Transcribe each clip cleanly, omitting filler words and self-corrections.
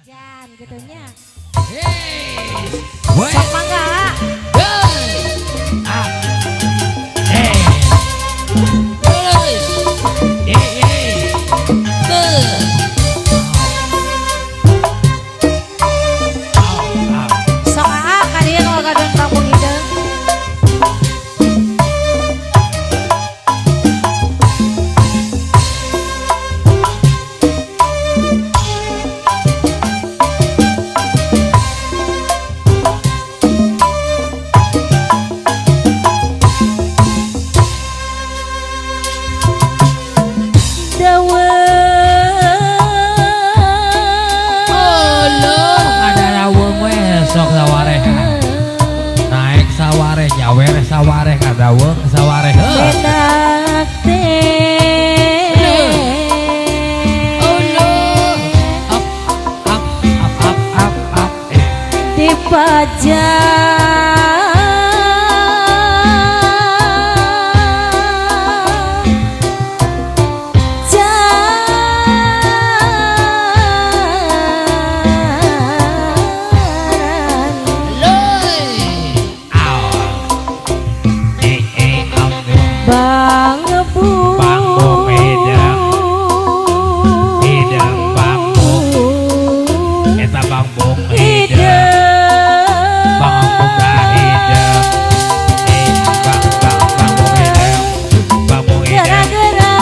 Jan gitunya. Hey, Sok mangga. Sok aa kadieu nu gadon kampung hideung. Sok sawareh naik sawareh nyawer sawareh kadaweng sawareh Enak teh. up Bang Bu Bangbu hidang bangbu eta bangbu hidang bangbu hidang bangbu hidang gara-gara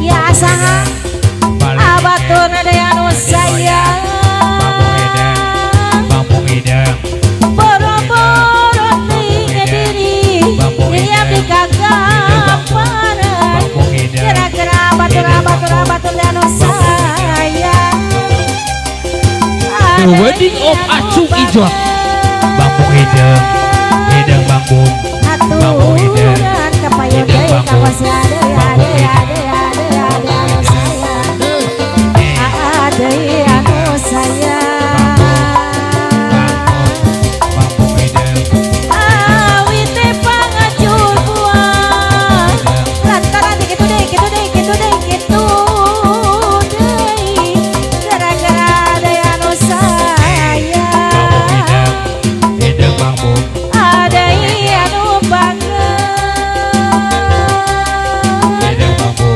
ya saha abatur ada anu sayang bangbu hidang boro-boro tinggal diri diri abdi kagak parah gara-gara abatur anu sayang The Wedding of Acu Ijo bangbu hidang bangbu aturan kapayo deui ka masih ada anu sayang ada anu sayang bangbu hidang awit teh pangajul buah lantaran gitu deh gara-gara ada anu sayang hidang bangbu ada anu bangga hidang bangbu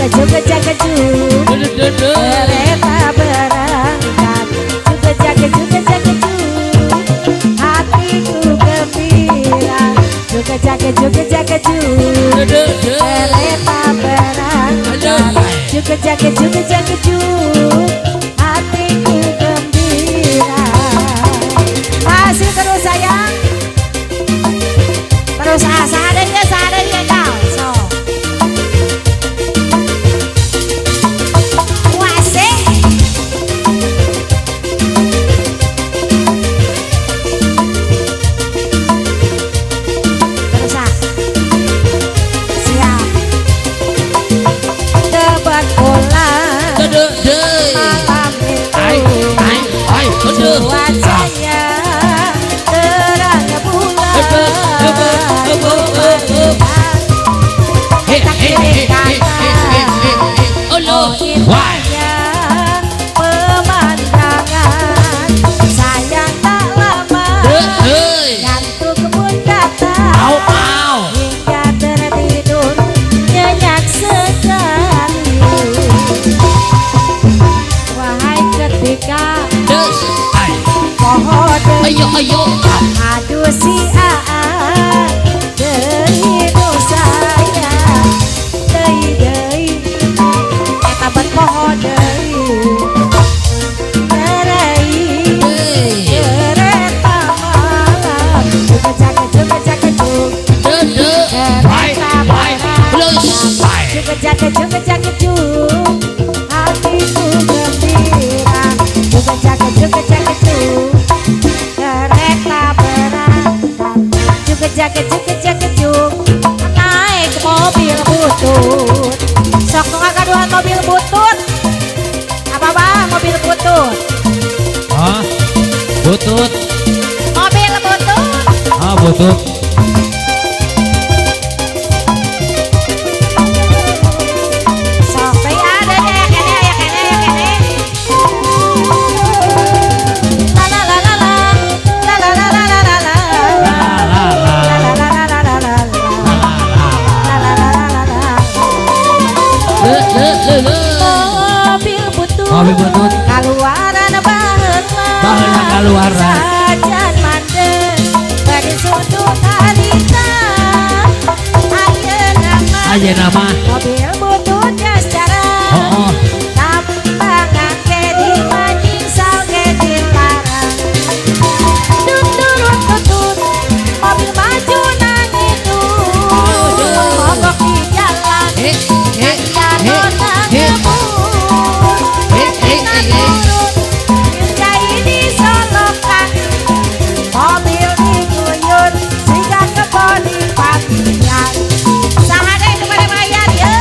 juga jaga kereta berangkat juga jaga hatiku gembira juga jaga kereta berangkat juga jaga hatiku gembira. Masih terus sayang, terus seadanya kau so. Wajahnya terang bulan tak kiri kanan indahnya pemandangan sayang tak lama ngantuk pun datang hingga tertidur nyenyak sekali. Wahai ketika ayo aduh si hidup saya dei eta ban poho dei kereta malam juga jaga kereta malam juga jaga hatiku gembira juga jaga kereta berangkat juga jaga naik mobil butut sok ngakaduhan mobil butut apa bang mobil butut butut mobil butut butut sok ada ya kene mobil butut kaluaran baheula kaluaran sajan mandeng bari sudut harita ayeuna mah mobil bututnya secara tambangan ke di mancing sauge di larang turut tutut mobil maju nangidul mogok di jalan mobil diguyur siga ke bodi patian sahade kepada mayat ya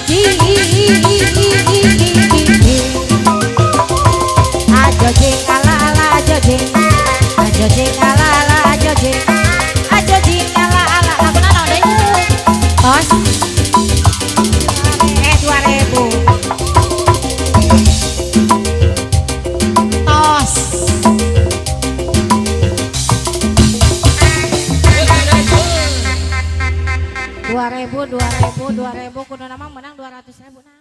jing ajo jing ala ala ajo jing ala ala ajo jing ala ala lagu nana deh tos 2000 tos 2000 kudu nama menang 200.000 nah